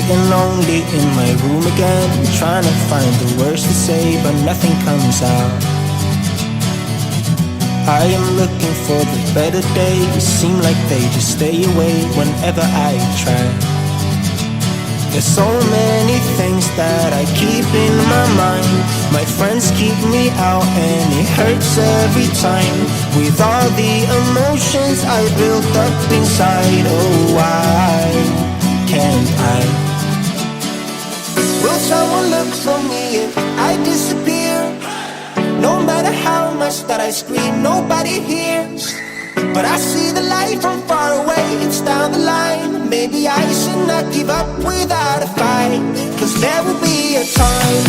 Sitting lonely in my room again, trying to find the words to say, but nothing comes out. I am looking for the better days, seem like they just stay away whenever I try. There's so many things that I keep in my mind. My friends keep me out and it hurts every time. With all the emotions I built up inside, oh why can't I? Will someone look for me if I disappear? No matter how much that I scream, nobody hears. But I see the light from far away, it's down the line. Maybe I should not give up without a fight, 'cause there will be a time.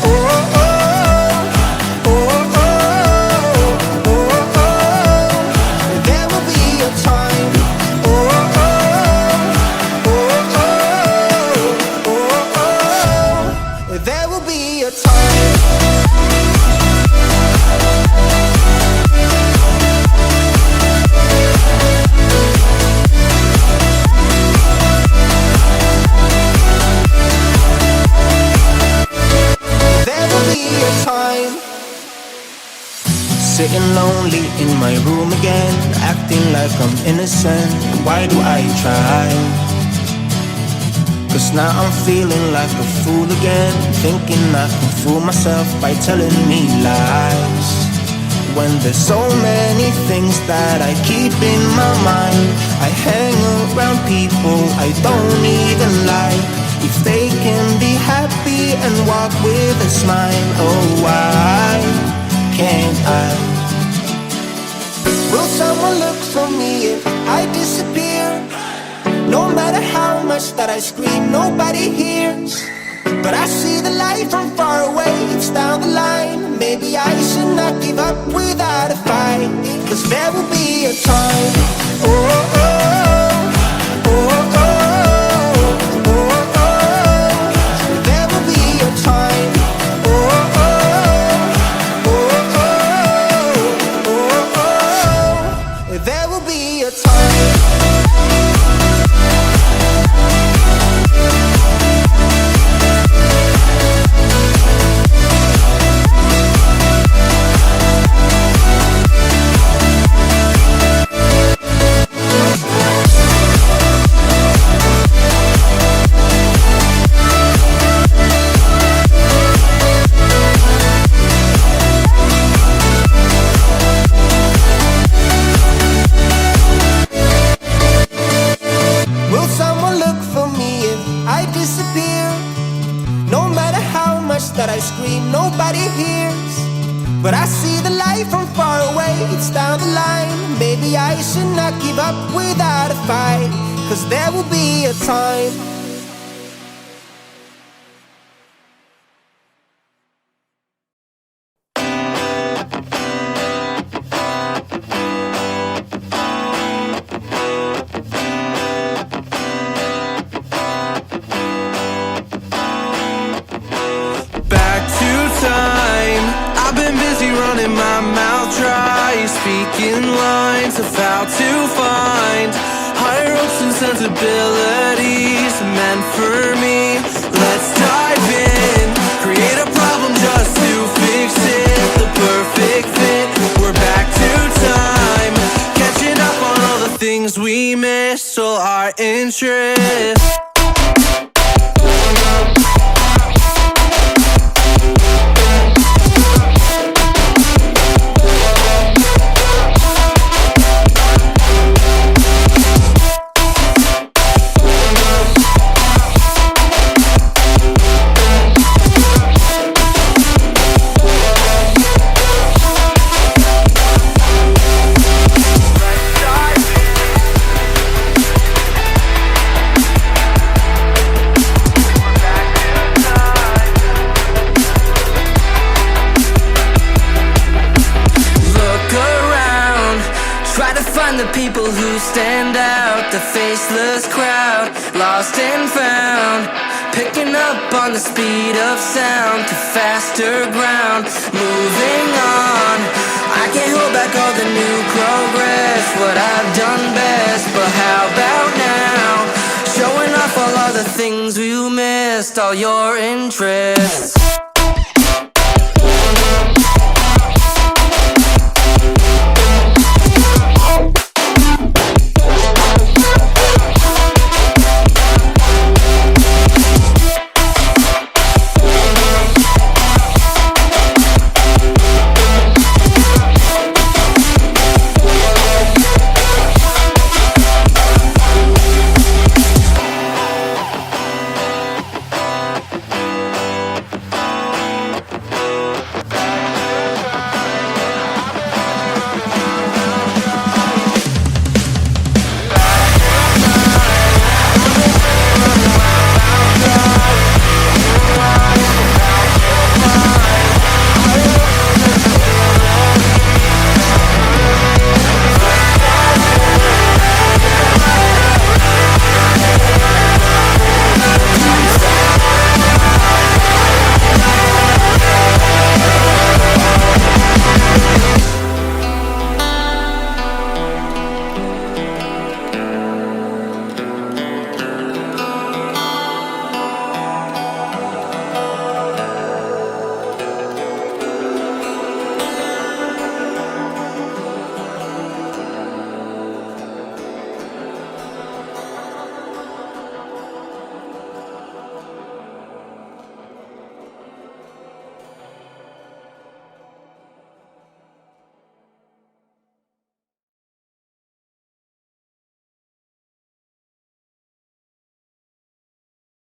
Oh, oh, oh, oh, oh, oh, oh. There will be a time. Oh, oh, oh, oh, oh, oh, oh. There will be a time. Sitting lonely in my room again, acting like I'm innocent. Why do I try? 'Cause now I'm feeling like a fool again, thinking I can fool myself by telling me lies. When there's so many things that I keep in my mind, I hang around people I don't even like. If they can be happy and walk with a smile, oh why can't I? Will someone look for me if I disappear? No matter how much that I scream, nobody hears. But I see the light from far away, it's down the line. Maybe I should not give up without a fight, 'cause there will be a time. Oh, oh, oh, oh, oh, oh, oh. There will be a time. Oh, oh, oh, oh, oh, oh. There will be a time. That I scream, nobody hears. But I see the light from far away, it's down the line. Maybe I should not give up without a fight, 'cause there will be a time. My mouth dry, speaking lines of how to find higher hopes and sensibilities meant for me. Let's dive in, create a problem just to fix it. The perfect fit, we're back to time, catching up on all the things we missed, all our interests. The people who stand out, the faceless crowd, lost and found, picking up on the speed of sound to faster ground, moving on. I can't hold back all the new progress, what I've done best, but how about now, showing off all of the things we missed, all your interests.